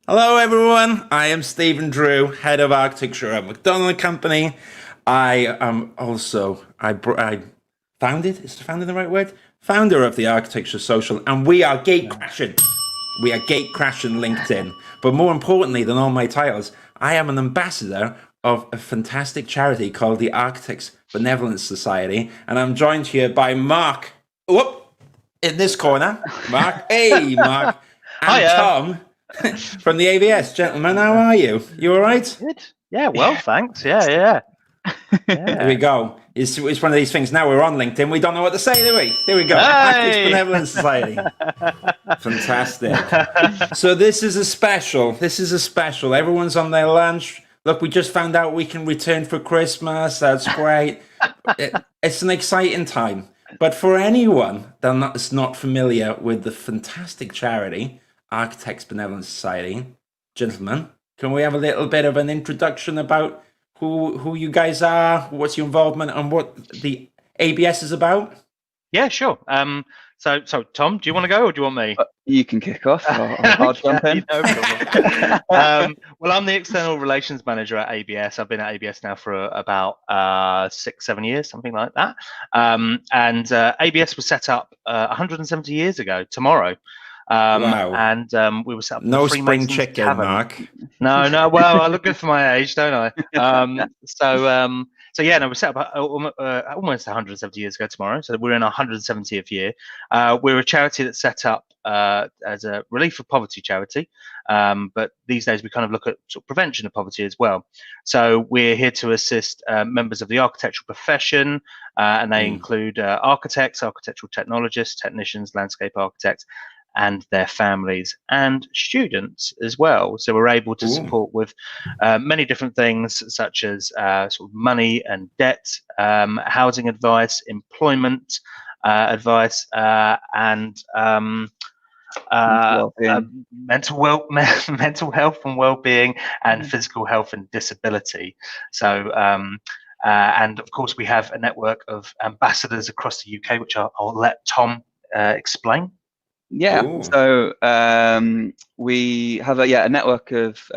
Hello, everyone. I am Stephen Drew, head of architecture at McDonald Company. I am also I founded. Is founded the right word? Founder of the Architecture Social, and we are gate crashing. We are gate crashing LinkedIn. But more importantly than all my titles, I am an ambassador of a fantastic charity called the Architects Benevolent Society, and I'm joined here by Mark. Whoop! In this corner, Mark. Hey, Mark. And Hiya. Tom from the ABS. Gentlemen, how are you? You all right? Good. Yeah, well, thanks. Yeah. Here we go. It's one of these things. Now we're on LinkedIn. We don't know what to say, do we? Here we go. Hey! Architects Benevolent Society. Fantastic. So this is a special. Everyone's on their lunch. Look, we just found out we can return for Christmas. That's great. It's an exciting time. But for anyone that's not familiar with the fantastic charity, Architects Benevolent Society, gentlemen, can we have a little bit of an introduction about who you guys are, what's your involvement, and what the ABS is about? Yeah, sure. So Tom, do you want to go or do you want me? You can kick off. I'll jump in. No problem. Well, I'm the external relations manager at ABS. I've been at ABS now for about 6-7 years, something like that. And ABS was set up 170 years ago tomorrow. Wow. And we were set up. No spring chicken, tavern. Mark. No. Well, I look good for my age, don't I? So yeah, no, we set up almost 170 years ago tomorrow. So we're in our 170th year. We're a charity that's set up as a relief of poverty charity, but these days we kind of look at sort of prevention of poverty as well. So we're here to assist members of the architectural profession, and they include architects, architectural technologists, technicians, landscape architects, and their families and students as well. So we're able to support with many different things, such as sort of money and debt, housing advice, employment advice, and mental health and well-being, and physical health and disability. So and of course we have a network of ambassadors across the UK, which I'll let Tom explain. Yeah, Ooh. So we have a network of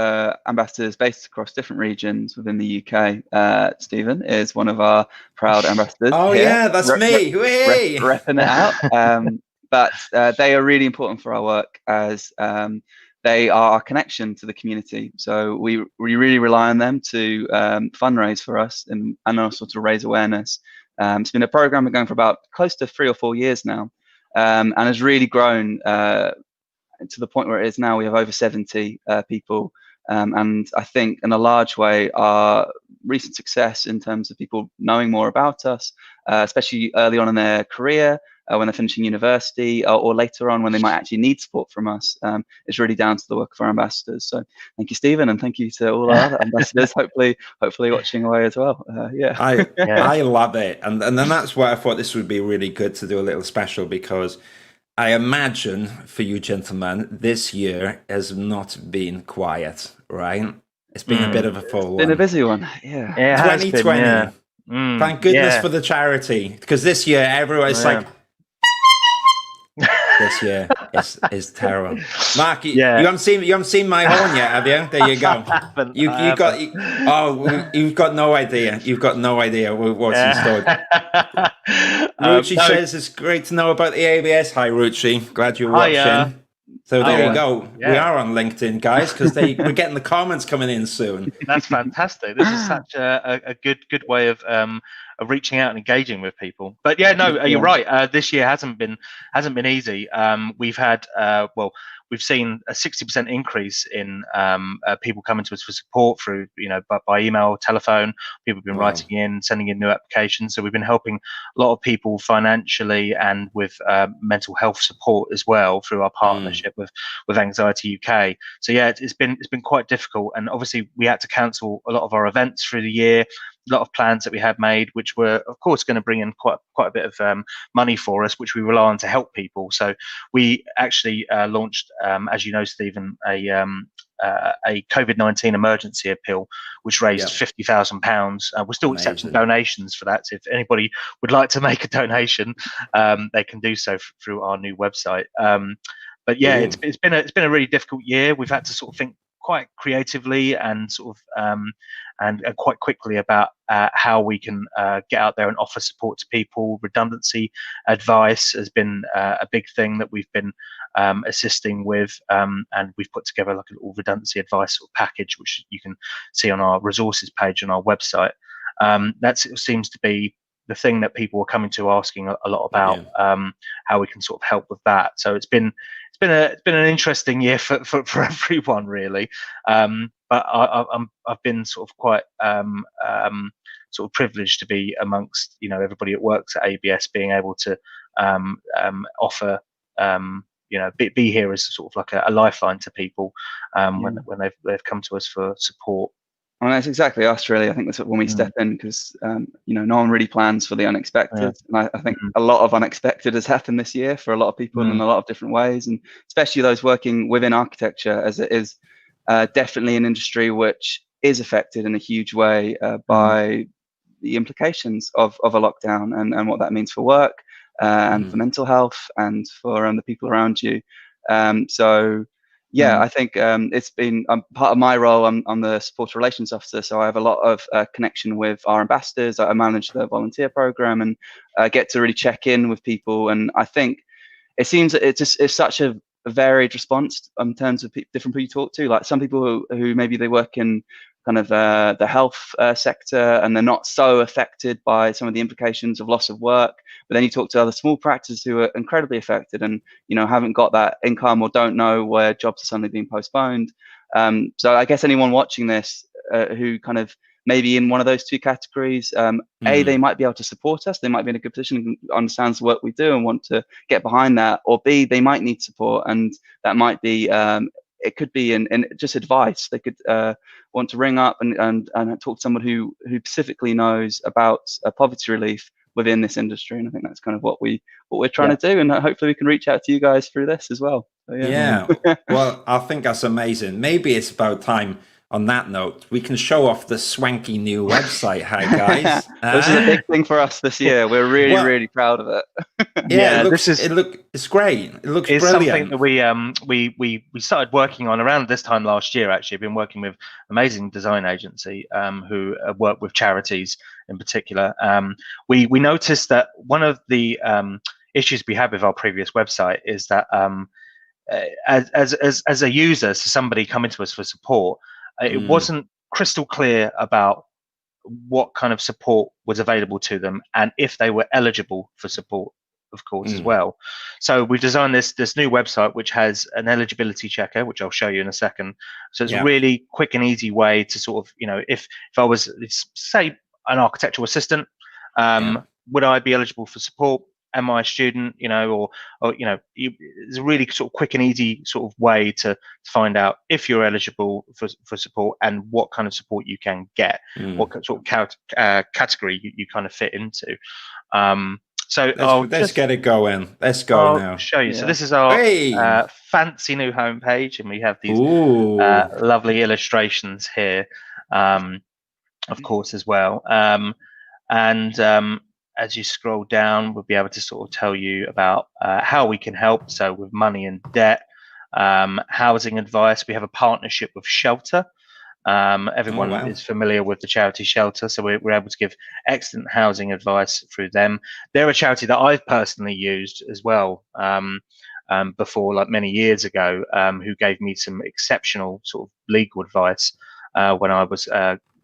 ambassadors based across different regions within the UK. Stephen is one of our proud ambassadors. Oh here. Yeah, that's me. Repping it out. But they are really important for our work as they are our connection to the community. So we really rely on them to fundraise for us and also to raise awareness. It's been a program we're going for about close to 3 or 4 years now. And has really grown to the point where it is now. We have over 70 people, and I think in a large way our recent success in terms of people knowing more about us, especially early on in their career, when they're finishing university, or later on when they might actually need support from us, is really down to the work of our ambassadors. So thank you, Stephen, and thank you to all our other ambassadors, hopefully watching away as well. I love it, and then that's why I thought this would be really good to do a little special, because I imagine for you gentlemen, this year has not been quiet, right? It's been a bit of a full one. Been a busy one, yeah. 2020. Thank goodness for the charity, because this year everyone's like, this year is terrible. Mark, you haven't seen my horn yet, have you? There you go. You've got no idea. You've got no idea what's in store. Ruchi says it's great to know about the ABS. Hi, Ruchi. Glad you're watching. So there you go. Yeah. We are on LinkedIn, guys, because we're getting the comments coming in soon. That's fantastic. This is such a good way of reaching out and engaging with people. But yeah, no, you're right. This year hasn't been easy. We've had we've seen a 60% increase in people coming to us for support through, by email, telephone. People have been writing in, sending in new applications. So we've been helping a lot of people financially and with mental health support as well through our partnership with Anxiety UK. So yeah, it's been quite difficult, and obviously we had to cancel a lot of our events through the year. A lot of plans that we had made, which were of course going to bring in quite a bit of money for us, which we rely on to help people. So we actually launched, as you know, Stephen, a COVID-19 emergency appeal, which raised £50,000. We're still accepting donations for that. So if anybody would like to make a donation, they can do so through our new website. But yeah, it's been a really difficult year. We've had to sort of think quite creatively and sort of and quite quickly about how we can get out there and offer support to people. Redundancy advice has been a big thing that we've been assisting with, and we've put together like a little redundancy advice sort of package, which you can see on our resources page on our website. That seems to be the thing that people are coming to asking a lot about, how we can sort of help with that. So it's been an interesting year for everyone, really. But I've been sort of quite sort of privileged to be amongst everybody that works at ABS, being able to offer be here as sort of like a lifeline to people when they've come to us for support. Well, that's exactly us, really. I think that's when we step in, because no one really plans for the unexpected, and I think a lot of unexpected has happened this year for a lot of people in a lot of different ways, and especially those working within architecture, as it is definitely an industry which is affected in a huge way by the implications of a lockdown and what that means for work and for mental health and for the people around you. So. Yeah, I think it's been part of my role. I'm the support relations officer, so I have a lot of connection with our ambassadors. I manage the volunteer program and get to really check in with people. And I think it seems that it's such a varied response in terms of different people you talk to. Like some people who maybe they work in kind of the health sector and they're not so affected by some of the implications of loss of work. But then you talk to other small practices who are incredibly affected and haven't got that income or don't know where jobs are suddenly being postponed. So I guess anyone watching this who kind of maybe in one of those two categories, A, they might be able to support us. They might be in a good position and understands the work we do and want to get behind that. Or B, they might need support, and that might be it could be in just advice. They could want to ring up and talk to someone who specifically knows about poverty relief within this industry. And I think that's kind of what we're trying to do. And hopefully we can reach out to you guys through this as well. So, Well, I think that's amazing. Maybe it's about time. On that note, we can show off the swanky new website. Hi, guys. This is a big thing for us this year. We're really proud of it. It's great. It looks brilliant. Something that we started working on around this time last year. Actually, I've been working with an amazing design agency who work with charities in particular. We noticed that one of the issues we had with our previous website is that as a user, so somebody coming to us for support, it wasn't crystal clear about what kind of support was available to them and if they were eligible for support, of course, as well. So we've designed this new website which has an eligibility checker, which I'll show you in a second. So it's a really quick and easy way to sort of, if I was, say, an architectural assistant, would I be eligible for support? Am I a student? It's a really sort of quick and easy sort of way to find out if you're eligible for support and what kind of support you can get, what sort of category you kind of fit into. So let's get it going. Let's go now. I'll show you. Yeah. So this is our fancy new homepage, and we have these lovely illustrations here, of course, as well. As you scroll down, we'll be able to sort of tell you about how we can help. So with money and debt, housing advice. We have a partnership with Shelter. Everyone is familiar with the charity Shelter, so we're able to give excellent housing advice through them. They're a charity that I've personally used as well before, like many years ago, who gave me some exceptional sort of legal advice when I was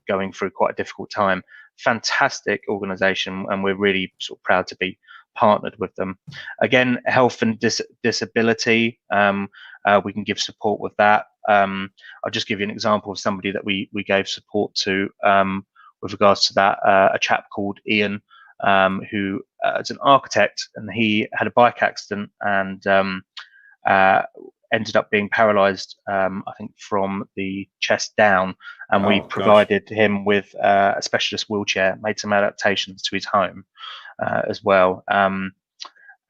going through quite a difficult time. Fantastic organization, and we're really sort of proud to be partnered with them. Again, health and disability, we can give support with that. I'll just give you an example of somebody that we gave support to with regards to that. A chap called Ian, who is an architect, and he had a bike accident and ended up being paralyzed, I think, from the chest down, and we provided him with a specialist wheelchair, made some adaptations to his home as well.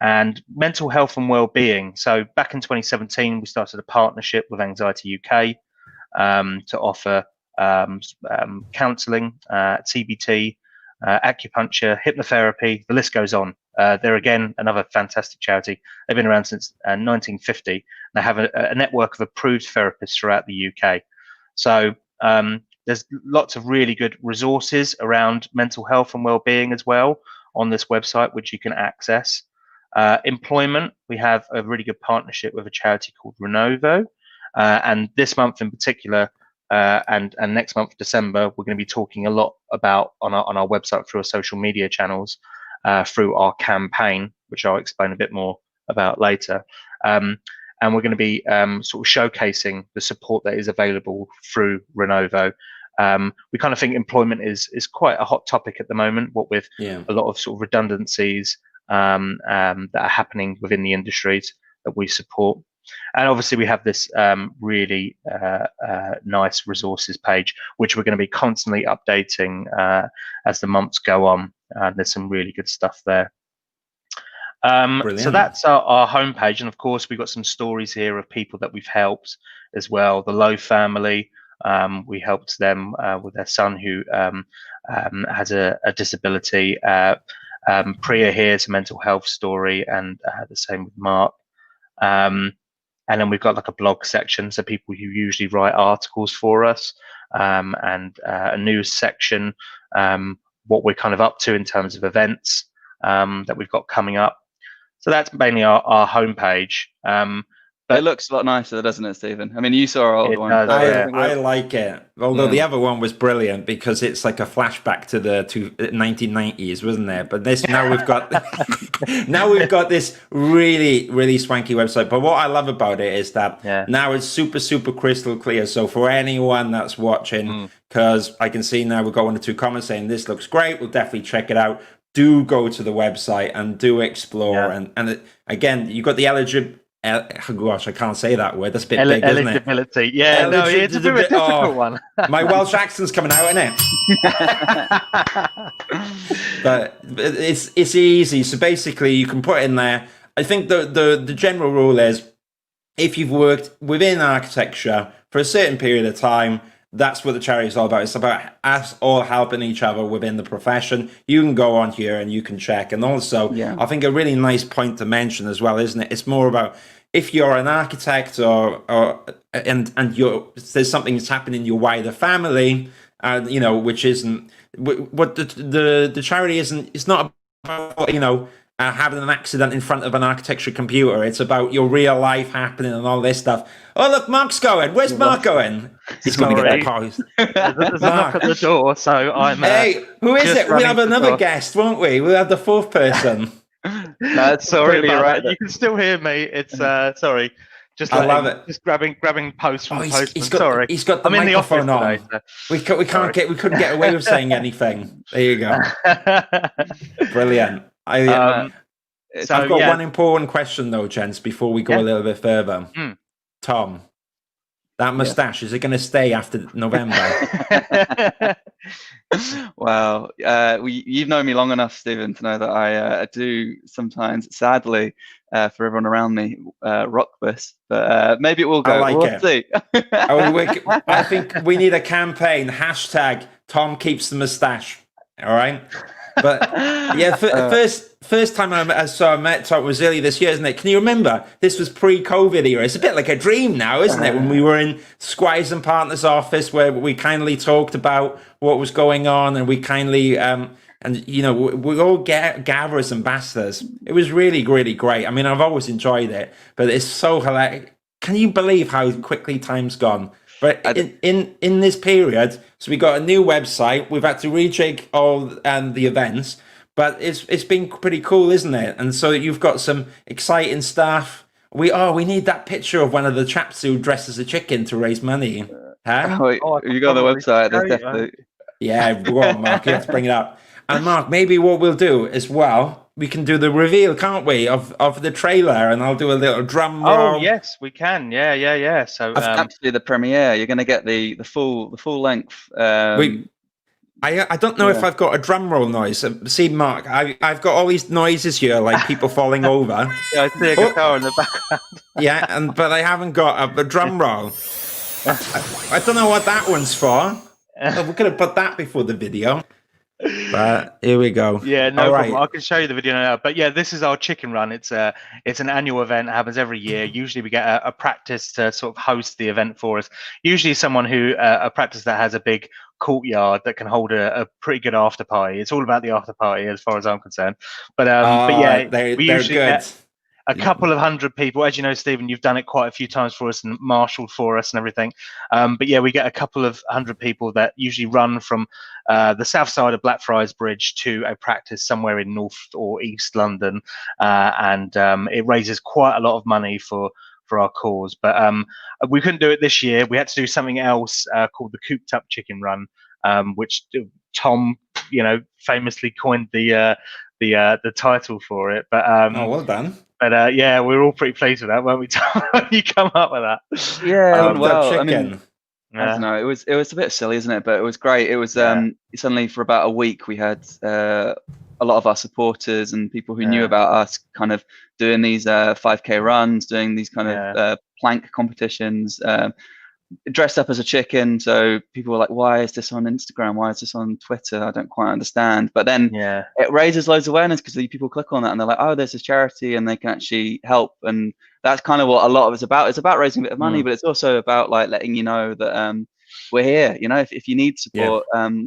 And mental health and well-being. So back in 2017, we started a partnership with Anxiety UK to offer counselling, CBT, acupuncture, hypnotherapy, the list goes on. They're again another fantastic charity. They've been around since 1950. They have a network of approved therapists throughout the UK. So there's lots of really good resources around mental health and well-being as well on this website, which you can access. Employment, we have a really good partnership with a charity called Rhino, and this month in particular, and next month, December, we're going to be talking a lot about on our website through our social media channels, through our campaign, which I'll explain a bit more about later. And we're going to be sort of showcasing the support that is available through Rhino. We kind of think employment is quite a hot topic at the moment, what with a lot of sort of redundancies that are happening within the industries that we support. And obviously we have this really nice resources page, which we're going to be constantly updating as the months go on. There's some really good stuff there. So that's our homepage, and of course we've got some stories here of people that we've helped as well. The Lowe family, we helped them with their son who has a disability. Priya here's a mental health story, and the same with Mark. And then we've got like a blog section, so people who usually write articles for us, and a news section, what we're kind of up to in terms of events that we've got coming up. So that's mainly our homepage. But it looks a lot nicer, doesn't it, Stephen? I mean, you saw our old one. I like it. Although the other one was brilliant because it's like a flashback to the 1990s, wasn't it? But this now we've got this really, really swanky website. But what I love about it is that now it's super, super crystal clear. So for anyone that's watching, because I can see now we've got 1 or 2 comments saying this looks great, we'll definitely check it out. Do go to the website and do explore. And again, you've got the eligibility. Gosh, I can't say that word. That's a bit big, isn't it? Eligibility. Yeah, no, it's a bit of a difficult one. My Welsh accent's coming out, isn't it? But it's easy. So basically, you can put in there. I think the general rule is, if you've worked within architecture for a certain period of time, that's what the charity is all about. It's about us all helping each other within the profession. You can go on here and you can check. And also, I think a really nice point to mention as well, isn't it? It's more about if you're an architect and there's something that's happening in your wider family, which isn't what the charity isn't. It's not about having an accident in front of an architecture computer. It's about your real life happening and all this stuff. Oh, look, Mark's going. Where's Mark going? He's going to get that post. There's a knock at the door, so I'm. Hey, who is it? We'll have another guest, won't we? We'll have the 4th person. No, it's sorry, you're right. You can still hear me. It's sorry. Just I love it. Just grabbing posts from the postman. He's got the microphone on. Today, so. We couldn't get away with saying anything. There you go. Brilliant. I've got one important question though, gents, before we go a little bit further. Tom, that moustache, is it going to stay after November? Well, you've known me long enough, Stephen, to know that I do sometimes, sadly, for everyone around me, rock this. But maybe it will go. We'll see. I think we need a campaign. # Tom keeps the moustache. All right. But yeah, first time I met Tom was early this year, isn't it? Can you remember? This was pre-COVID era. It's a bit like a dream now, isn't it? When we were in Squires and Partners' office, where we kindly talked about what was going on, and we kindly we all gather as ambassadors. It was really, really great. I mean, I've always enjoyed it, but it's so hilarious. Can you believe how quickly time's gone? But in this period, so we got a new website. We've had to rejig all the events, but it's been pretty cool, isn't it? And so you've got some exciting stuff. We need that picture of one of the chaps who dressed as a chicken to raise money. Huh? You got the website. There's definitely. Yeah, go on, Mark. You have to bring it up. And Mark, maybe what we'll do as well, we can do the reveal, can't we, of the trailer, and I'll do a little drum roll. Oh yes, we can. Yeah. So absolutely, the premiere. You're going to get the full length. I don't know if I've got a drum roll noise. See, Mark, I've got all these noises here, like people falling over. Yeah, I see a guitar in the background. Yeah, but I haven't got a drum roll. I don't know what that one's for. We could have put that before the video. But here we go. Yeah, no All problem. right. I can show you the video now. But yeah, this is our chicken run. It's an annual event. It happens every year. Usually we get a practice to sort of host the event for us. Usually someone who a practice that has a big courtyard that can hold a pretty good after party. It's all about the after party as far as I'm concerned. But yeah, they're we usually good. get a couple of hundred people. As you know, Stephen, you've done it quite a few times for us and marshaled for us and everything. But yeah, we get a couple of hundred people that usually run from the south side of Blackfriars Bridge to a practice somewhere in North or East London, and it raises quite a lot of money for our cause. But we couldn't do it this year. We had to do something else called the Cooped Up Chicken Run, which Tom, famously coined the title for it. But well done. But yeah, we were all pretty pleased with that, weren't we, Tom? When you come up with that. Yeah, well, I mean, I don't know. It was a bit silly, isn't it? But it was great. It was suddenly for about a week we had a lot of our supporters and people who knew about us kind of doing these 5K runs, doing these kind of plank competitions, dressed up as a chicken. So people were like, why is this on Instagram? Why is this on Twitter? I don't quite understand. But then it raises loads of awareness because people click on that and they're like, oh, there's this charity and they can actually help. And that's kind of what a lot of it's about. It's about raising a bit of money, but it's also about like letting you know that we're here, if you need support. But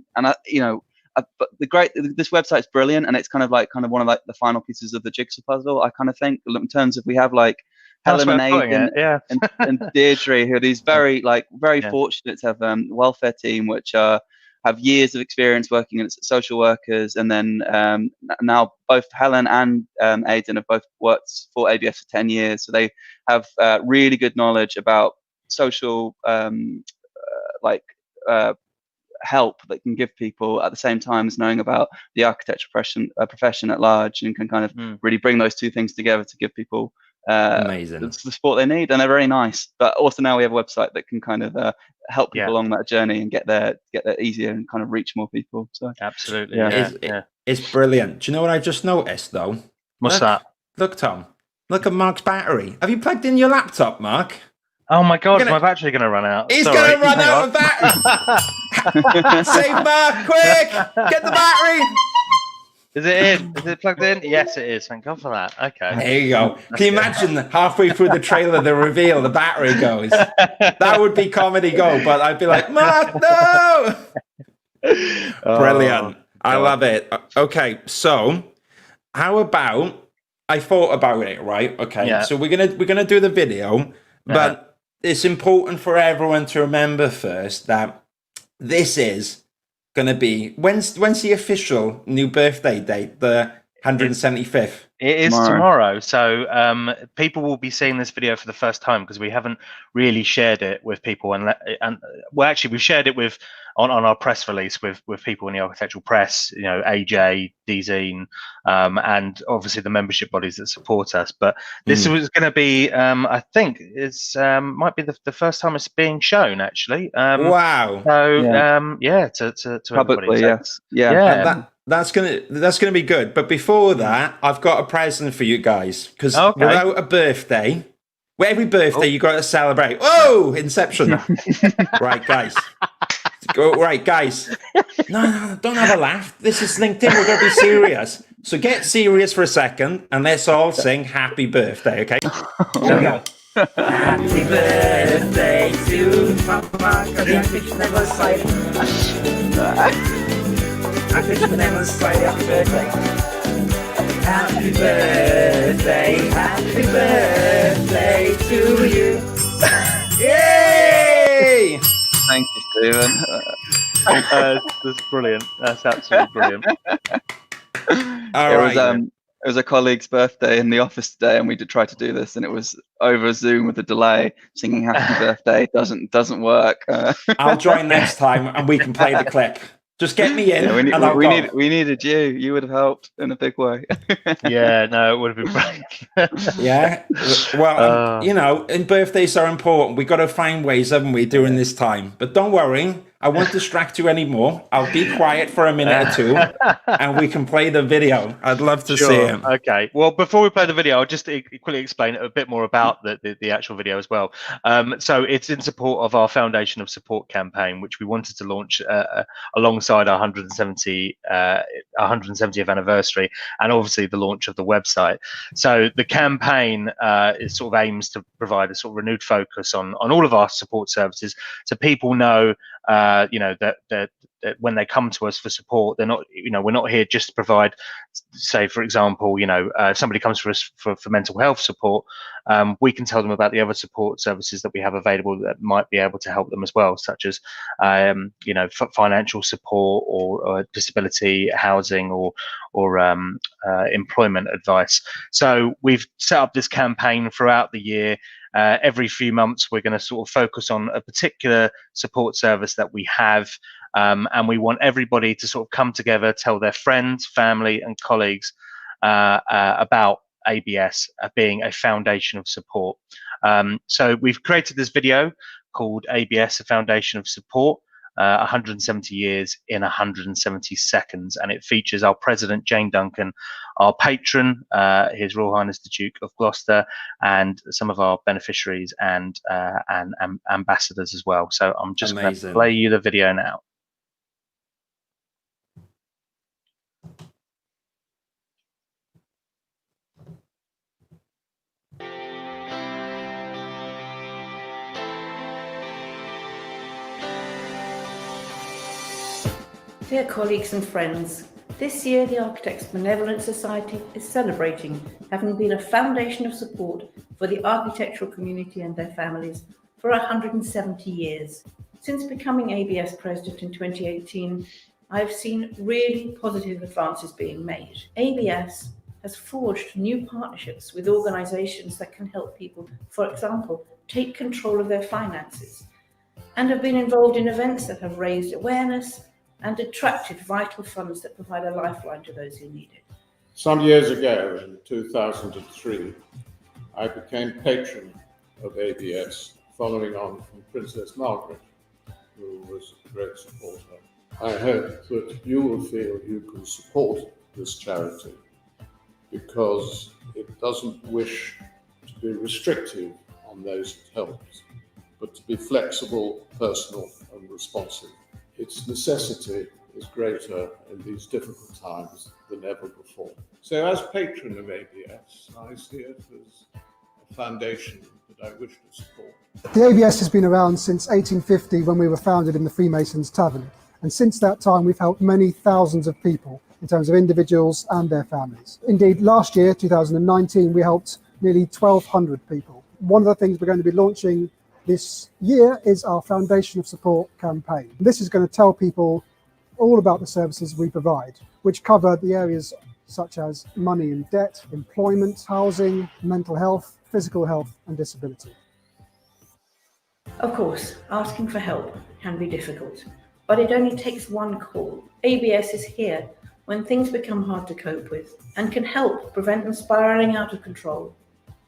this website's brilliant, and it's kind of one of like the final pieces of the jigsaw puzzle. I kind of think in terms of we have like Helen and Aidan and Deirdre, who are these very fortunate to have welfare team, which have years of experience working as social workers, and then now both Helen and Aidan have both worked for ABF for 10 years, so they have really good knowledge about social help that can give people at the same time as knowing about the architecture profession at large, and can kind of really bring those two things together to give people amazing the support they need. And they're very nice. But also now we have a website that can kind of help people along that journey and get there easier and kind of reach more people. So absolutely, it's brilliant. Do you know what I just noticed though? What's that? Look, Tom. Look at Mark's battery. Have you plugged in your laptop, Mark? Oh my God, my battery's going to run out. He's going to run out of battery. Save Mark, quick! Get the battery! Is it in? Is it plugged in? Yes, it is. Thank God for that. Okay. There you go. Can you imagine halfway through the trailer, the reveal, the battery goes? That would be comedy gold, but I'd be like, Mark, no! Brilliant. I love it. Okay, so how about, I thought about it, right? Okay, so we're gonna do the video, but it's important for everyone to remember first that this is going to be, when's the official new birthday date, the 175th? It is tomorrow. So people will be seeing this video for the first time because we haven't really shared it with people, and well, actually we've shared it with on our press release with people in the architectural press, AJ, DZine, and obviously the membership bodies that support us. But this was going to be, I think it's might be the first time it's being shown actually. Wow. So to probably everybody. That's gonna be good. But before that, I've got a present for you guys, because without a birthday, every birthday you got to celebrate. Whoa, Inception! Right, guys. Right, guys. No, don't have a laugh. This is LinkedIn. We're gonna be serious. So get serious for a second, and let's all sing "Happy Birthday." Okay. Here we go. Happy birthday to Papa, Architects Benevolent Society. Architects Benevolent Society, happy birthday. Happy birthday to you. Yay! Thank you, Stephen. That's brilliant. That's absolutely brilliant. It was a colleague's birthday in the office today, and we did try to do this, and it was over Zoom with a delay. Singing "Happy Birthday" doesn't work. I'll join next time, and we can play the clip. Just get me in. Yeah, we needed you. You would have helped in a big way. Yeah, no, it would have been brilliant. Yeah. Well, and birthdays are important. We've got to find ways, haven't we, during this time? But don't worry. I won't distract you anymore. I'll be quiet for a minute or two, and we can play the video. I'd love to see it. Okay. Well, before we play the video, I'll just quickly explain a bit more about the actual video as well. So it's in support of our Foundation of Support campaign, which we wanted to launch alongside our 170th anniversary, and obviously the launch of the website. So the campaign is sort of aims to provide a sort of renewed focus on all of our support services, so people know, that when they come to us for support, they're not, we're not here just to provide, say, for example, if somebody comes to us for mental health support, we can tell them about the other support services that we have available that might be able to help them as well, such as, financial support or disability, housing, or employment advice. So we've set up this campaign throughout the year. Every few months, we're going to sort of focus on a particular support service that we have, and we want everybody to sort of come together, tell their friends, family, and colleagues about ABS being a foundation of support. So we've created this video called ABS, a Foundation of Support, 170 years in 170 seconds, and it features our president, Jane Duncan, our patron, His Royal Highness the Duke of Gloucester, and some of our beneficiaries and ambassadors as well. So I'm just going to play you the video now. Dear colleagues and friends, this year the Architects Benevolent Society is celebrating having been a foundation of support for the architectural community and their families for 170 years. Since becoming ABS President in 2018, I've seen really positive advances being made. ABS has forged new partnerships with organisations that can help people, for example, take control of their finances, and have been involved in events that have raised awareness and attracted vital funds that provide a lifeline to those who need it. Some years ago, in 2003, I became patron of ABS, following on from Princess Margaret, who was a great supporter. I hope that you will feel you can support this charity because it doesn't wish to be restrictive on those it helps, but to be flexible, personal, and responsive. Its necessity is greater in these difficult times than ever before. So as patron of ABS, I see it as a foundation that I wish to support. The ABS has been around since 1850 when we were founded in the Freemasons Tavern. And since that time, we've helped many thousands of people in terms of individuals and their families. Indeed, last year, 2019, we helped nearly 1,200 people. One of the things we're going to be launching this year is our Foundation of Support campaign. This is going to tell people all about the services we provide, which cover the areas such as money and debt, employment, housing, mental health, physical health, and disability. Of course, asking for help can be difficult, but it only takes one call. ABS is here when things become hard to cope with and can help prevent them spiraling out of control.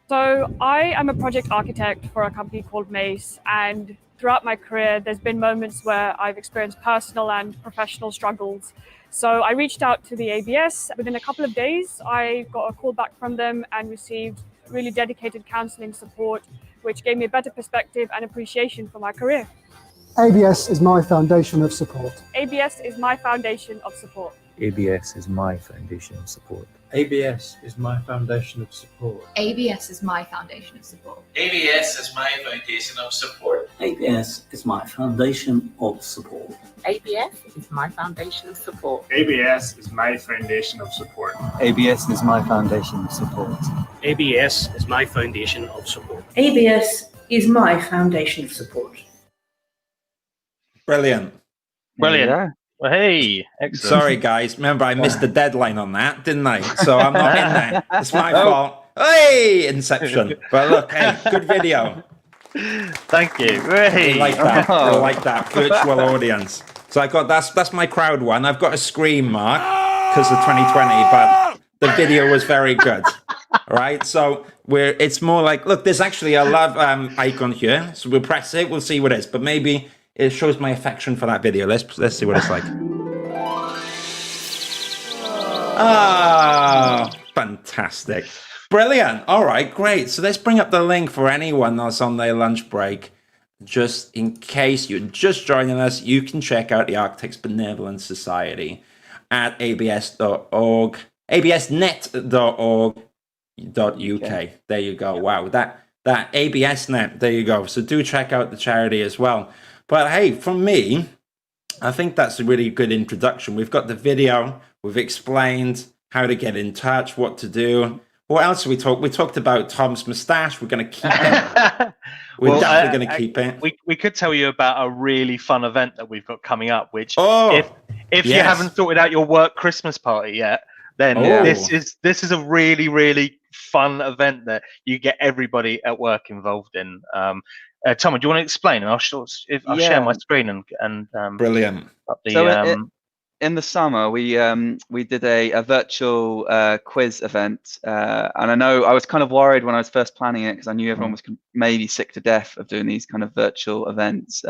So I am a project architect for a company called Mace, and throughout my career there's been moments where I've experienced personal and professional struggles. So I reached out to the ABS. Within a couple of days I got a call back from them and received really dedicated counselling support, which gave me a better perspective and appreciation for my career. ABS is my foundation of support. ABS is my foundation of support. ABS is my foundation of support. ABS is my foundation of support. ABS is my foundation of support. ABS is my foundation of support. ABS is my foundation of support. ABS is my foundation of support. ABS is my foundation of support. ABS is my foundation of support. ABS is my foundation of support. ABS is my foundation of support. Brilliant. Brilliant. Well, hey, excellent. Sorry, guys. Remember, I missed the deadline on that, didn't I? So I'm not in there. It's my fault. Hey, Inception. But look, hey, good video. Thank you. Hey. We like that. We like that virtual audience. So I got that's my crowd one. I've got a scream mark because of 2020, but the video was very good. All right. So it's more like, look, there's actually a love icon here. So we'll press it. We'll see what it is. But maybe it shows my affection for that video. Let's see what it's like. Ah, fantastic. Brilliant. All right, great. So let's bring up the link for anyone that's on their lunch break. Just in case you're just joining us, you can check out the Architects Benevolent Society at abs.org, absnet.org.uk. There you go. Wow, that ABSnet. There you go. So do check out the charity as well. But hey, from me, I think that's a really good introduction. We've got the video. We've explained how to get in touch, what to do. What else did we talk? We talked about Tom's moustache. We're going to keep it. We're definitely going to keep it. We could tell you about a really fun event that we've got coming up, which if you haven't sorted out your work Christmas party yet, then this is a really, really fun event that you get everybody at work involved in. Tom, do you want to explain? And I'll share my screen and brilliant. In the summer, we did a virtual quiz event, and I know I was kind of worried when I was first planning it because I knew everyone was maybe sick to death of doing these kind of virtual events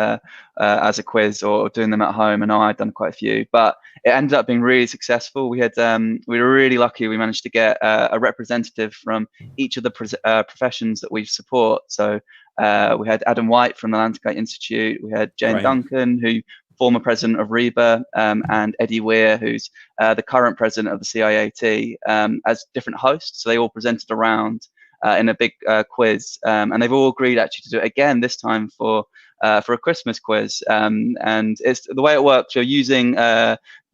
as a quiz or doing them at home. I know I'd done quite a few, but it ended up being really successful. We were really lucky. We managed to get a representative from each of the professions that we support. So we had Adam White from the Landscape Institute. We had Jane Duncan, who former president of REBA, and Eddie Weir, who's the current president of the CIAT, as different hosts. So they all presented around in a big quiz, and they've all agreed actually to do it again this time for a Christmas quiz. And it's the way it works. You're using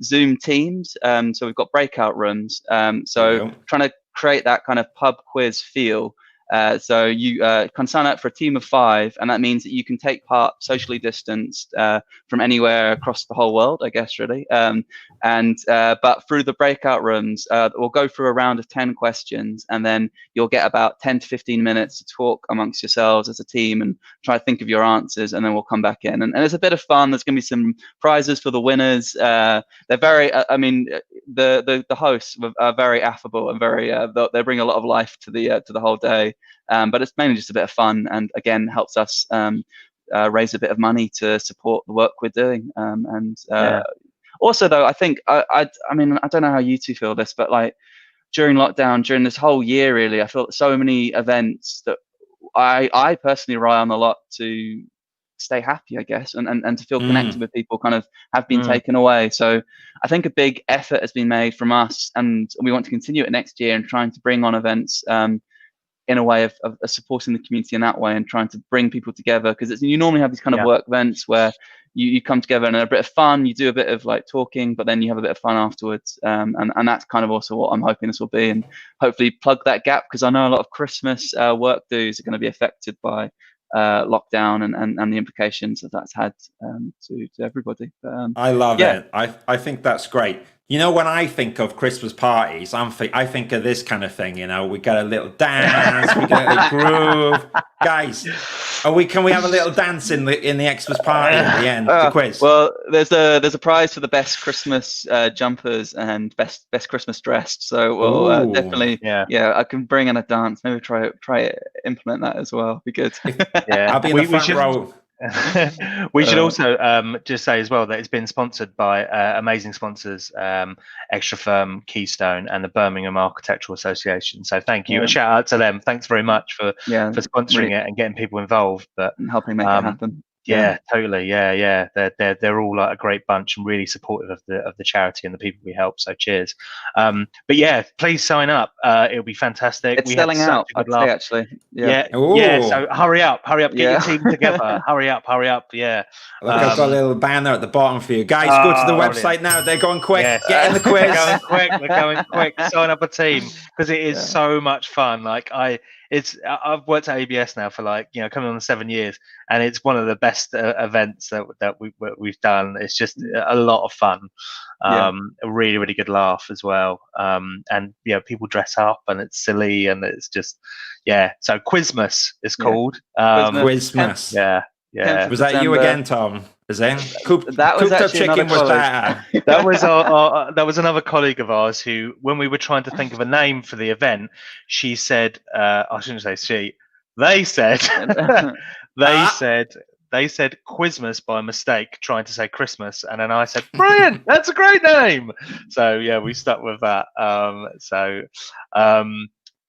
Zoom Teams, so we've got breakout rooms. So trying to create that kind of pub quiz feel. So you can sign up for a team of 5, and that means that you can take part socially distanced from anywhere across the whole world, I guess, really. But through the breakout rooms, we'll go through a round of 10 questions, and then you'll get about 10 to 15 minutes to talk amongst yourselves as a team and try to think of your answers, and then we'll come back in. And it's a bit of fun. There's going to be some prizes for the winners. They're very, the hosts are very affable and very, they bring a lot of life to the whole day. But it's mainly just a bit of fun, and again helps us raise a bit of money to support the work we're doing. Also, though, I think I don't know how you two feel this, but like during lockdown, during this whole year, really, I feel that so many events that I personally rely on a lot to stay happy, I guess, and to feel connected with people kind of have been taken away. So I think a big effort has been made from us, and we want to continue it next year and trying to bring on events in a way of supporting the community in that way and trying to bring people together, because you normally have these kind of work events where you come together and a bit of fun, you do a bit of like talking, but then you have a bit of fun afterwards, and that's kind of also what I'm hoping this will be, and hopefully plug that gap, because I know a lot of Christmas work dues are going to be affected by lockdown and the implications that that's had to everybody. But, I love it. I think that's great. You know, when I think of Christmas parties, I think of this kind of thing. You know, we got a little dance, we got a little groove. Guys, can we have a little dance in the Xmas party at the end of the quiz? Well, there's a prize for the best Christmas jumpers and best Christmas dressed. So we'll definitely, I can bring in a dance. Maybe try implement that as well. Be good. I'll be in the front row. We should also just say as well that it's been sponsored by amazing sponsors, Extra Firm, Keystone, and the Birmingham Architectural Association. So thank you. A shout out to them. Thanks very much for sponsoring it and getting people involved, but helping make it happen. Yeah, totally. Yeah. They're all like a great bunch and really supportive of the charity and the people we help. So cheers. But yeah, please sign up. It'll be fantastic. It's selling out, I'd say, actually. Yeah. So hurry up, get your team together. Hurry up. Yeah. Look, I've got a little banner at the bottom for you guys. Go to the website now. They're going quick. Yes. Get in the quiz. They're going quick. Sign up a team, because it is so much fun. Like I've worked at ABS now for coming on 7 years, and it's one of the best events that we've done. It's just a lot of fun, a really, really good laugh as well. And people dress up and it's silly and it's just So Quizmas is called. Quizmas. Yeah. Was that you again, Tom? Is that was actually chicken was that? That was another colleague of ours who, when we were trying to think of a name for the event, she said, I shouldn't say she. They said, they said Quizmas by mistake, trying to say Christmas, and then I said, "Brilliant, that's a great name." So yeah, we stuck with that.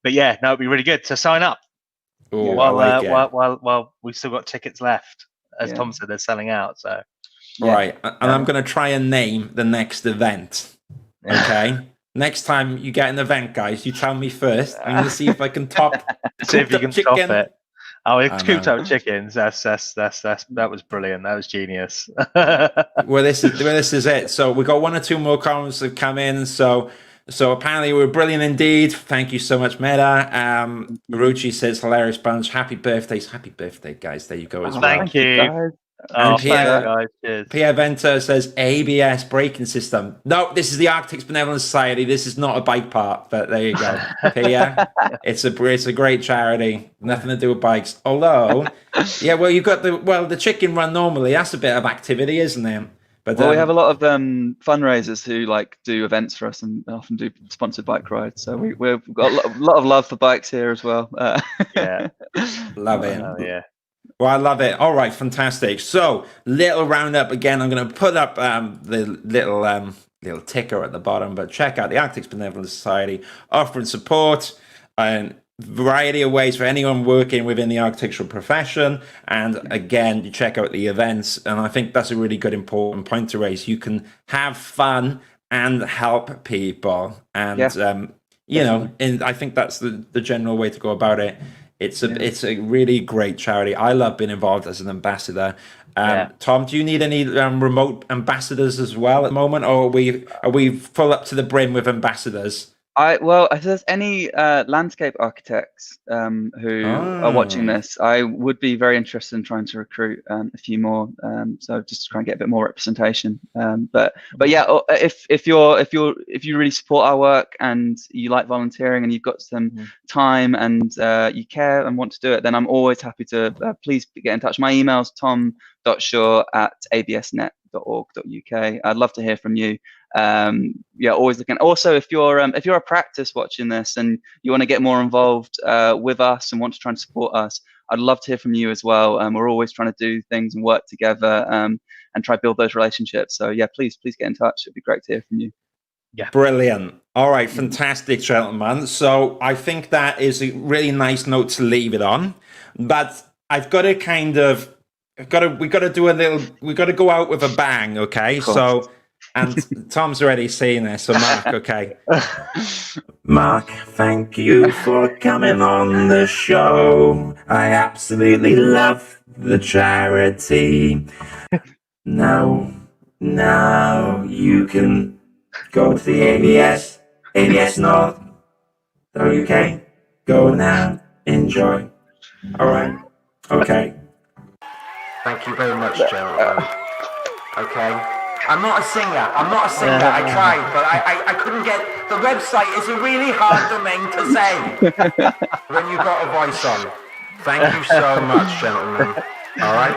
But yeah, no, it'd be really good to sign up. Ooh, while we've still got tickets left, as Tom said, they're selling out. So right, and I'm going to try and name the next event. Okay. Next time you get an event, guys, you tell me first. I'm going to see if I can top. See if you can top it. Oh, it's cooped up chickens. That was brilliant. That was genius. Well, this is it. So we got 1 or 2 more comments that come in. So apparently we're brilliant indeed. Thank you so much, Meta. Marucci says hilarious bunch. Happy birthday, guys. There you go as well. Thank you. And Cheers. Pierre Venter says ABS braking system. No, this is the Architects Benevolent Society. This is not a bike part, but there you go. Pierre, it's a great charity. Nothing to do with bikes. Although, yeah, well, you've got the chicken run normally. That's a bit of activity, isn't it? But we have a lot of fundraisers who do events for us and often do sponsored bike rides. So we've got a lot of love for bikes here as well. Yeah, love it. Oh, yeah. Well, I love it. All right, fantastic. So, little roundup again. I'm going to put up the little ticker at the bottom, but check out the Architects Benevolent Society offering support and variety of ways for anyone working within the architectural profession. And again, you check out the events, and I think that's a really good important point to raise. You can have fun and help people, and and I think that's the general way to go about it. It's a really great charity. I love being involved as an ambassador. Tom, do you need any remote ambassadors as well at the moment, or are we full up to the brim with ambassadors? If there's any landscape architects who are watching this, I would be very interested in trying to recruit a few more. So just to try and get a bit more representation. But yeah, if you really support our work and you like volunteering and you've got some time and you care and want to do it, then I'm always happy to. Please get in touch. My email's tom.shaw@absnet.org.uk. I'd love to hear from you. Always looking. Also, if you're a practice watching this and you want to get more involved with us and want to try and support us, I'd love to hear from you as well. We're always trying to do things and work together and try to build those relationships. So yeah, please get in touch. It'd be great to hear from you. Yeah, brilliant. All right, fantastic, gentlemen. So I think that is a really nice note to leave it on. But I've got to we got to go out with a bang. Okay, so. And Tom's already seen this, so Mark, okay. Mark, thank you for coming on the show. I absolutely love the charity. Now you can go to the ABS North. Okay, go now, enjoy. All right, okay. Thank you very much, gentlemen. Okay. I'm not a singer. I tried, but I couldn't get... The website is a really hard domain to say when you've got a voice on. Thank you so much, gentlemen. All right?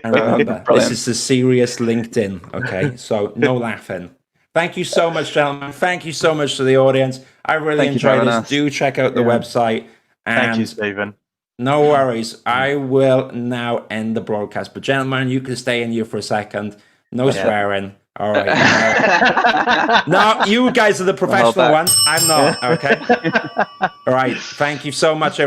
And remember, this is a serious LinkedIn, okay? So no laughing. Thank you so much, gentlemen. Thank you so much to the audience. I really enjoyed this. Do check out the website. And thank you, Stephen. No worries. I will now end the broadcast. But gentlemen, you can stay in here for a second. No swearing. All right. No, you guys are the professional ones. I'm not. Okay. All right. Thank you so much, everyone.